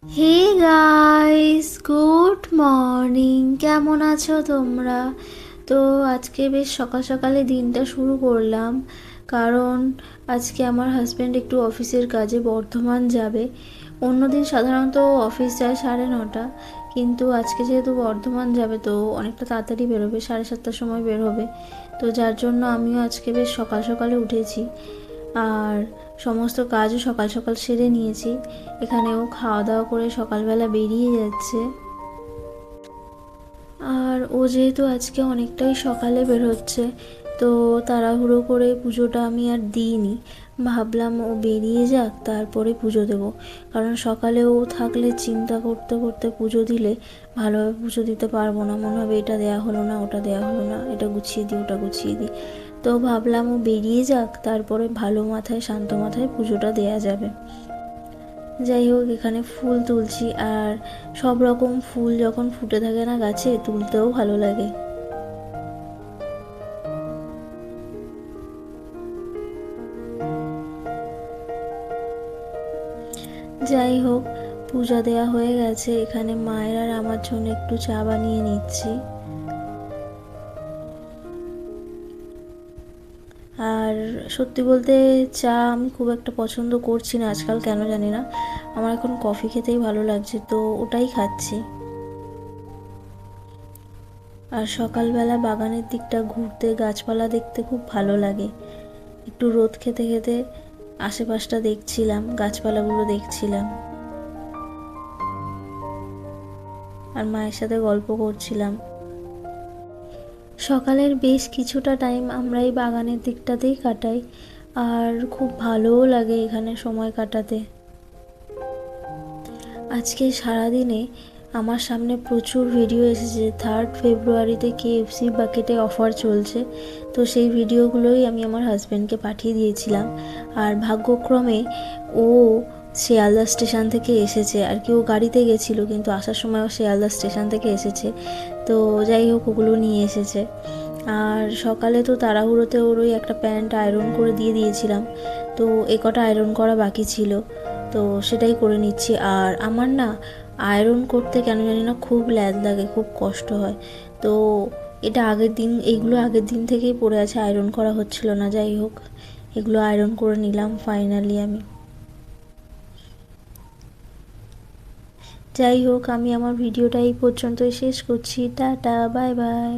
Hey guys, good morning. কেমন আছো তোমরা? তো আজকে বেশ সকাল সকালে দিনটা শুরু করলাম, কারণ আজকে আমার হাজব্যান্ড একটু অফিসের কাজে বর্ধমান যাবে। অন্যদিন সাধারণত অফিস যায় 9:30, কিন্তু আজকে যেহেতু বর্ধমান যাবে তো অনেকটা তাড়াতাড়ি বেরোবে, 7:30টার সময় বের হবে। তো যার জন্য আমিও আজকে বেশ সকাল সকালে উঠেছি আর সমস্ত কাজও সকাল সকাল সেরে নিয়েছি। এখানেও খাওয়া দাওয়া করে সকালবেলা বেরিয়ে যাচ্ছে। আর ও যেহেতু আজকে অনেকটাই সকালে বেরোচ্ছে, তো তাড়াহুড়ো করে পুজোটা আমি আর দিইনি। ভাবলাম ও বেরিয়ে যাক, তারপরে পুজো দেবো। কারণ সকালে ও থাকলে চিন্তা করতে করতে পুজো দিলে ভালোভাবে পুজো দিতে পারবো না। মনে হবে এটা দেয়া হলো না, ওটা দেয়া হলো না, এটা গুছিয়ে দিই, ওটা গুছিয়ে দিই। তো ভাবলাম ও বেরিয়ে যাক, তারপরে ভালো মাথায় শান্ত মাথায় পুজোটা দেয়া যাবে। যাই হোক, এখানে ফুল তুলছি, আর সব রকম ফুল যখন ফুটে থাকে না গাছে, তুলতেও ভালো লাগে। যাই হোক, পূজা দেয়া হয়ে গেছে। এখানে মায়ের আর আমার জন্য একটু চা বানিয়ে নিচ্ছি। আর সত্যি বলতে চা আমি খুব একটা পছন্দ করছি না আজকাল, কেন জানি না। আমার এখন কফি খেতেই ভালো লাগছে, তো ওটাই খাচ্ছি। আর সকালবেলা বাগানের দিকটা ঘুরতে, গাছপালা দেখতে খুব ভালো লাগে। একটু রোদ খেতে খেতে আশেপাশটা দেখছিলাম, গাছপালাগুলো দেখছিলাম, আর মায়ের সাথে গল্প করছিলাম। সকালের বেশ কিছুটা টাইম আমরা এই বাগানের দিকটাতেই কাটাই, আর খুব ভালোও লাগে এখানে সময় কাটাতে। আজকে সারাদিনে আমার সামনে প্রচুর ভিডিও এসেছে। 3 ফেব্রুয়ারিতে KFC বাকেটে অফার চলছে, তো সেই ভিডিওগুলোই আমি আমার হাজব্যান্ডকে পাঠিয়ে দিয়েছিলাম। আর ভাগ্যক্রমে ও শিয়ালদা স্টেশন থেকে এসেছে আর কি। ও গাড়িতে গেছিলো, কিন্তু আসার সময় ও শিয়ালদা স্টেশন থেকে এসেছে। তো যাই হোক, ওগুলো নিয়ে এসেছে। আর সকালে তো তাড়াহুড়োতে ওর ওই একটা প্যান্ট আয়রন করে দিয়ে দিয়েছিলাম, তো এ কটা আয়রন করা বাকি ছিল, তো সেটাই করে নিচ্ছি। আর আমার না আয়রন করতে কেন জানি না খুব ল্যাদ লাগে, খুব কষ্ট হয়। তো এটা এইগুলো আগের দিন থেকেই পড়ে আছে, আয়রন করা হচ্ছিল না। যাই হোক, এগুলো আয়রন করে নিলাম ফাইনালি আমি। যাই হোক, আমি আমার ভিডিওটা এই পর্যন্তই শেষ করছি। Tata, bye bye.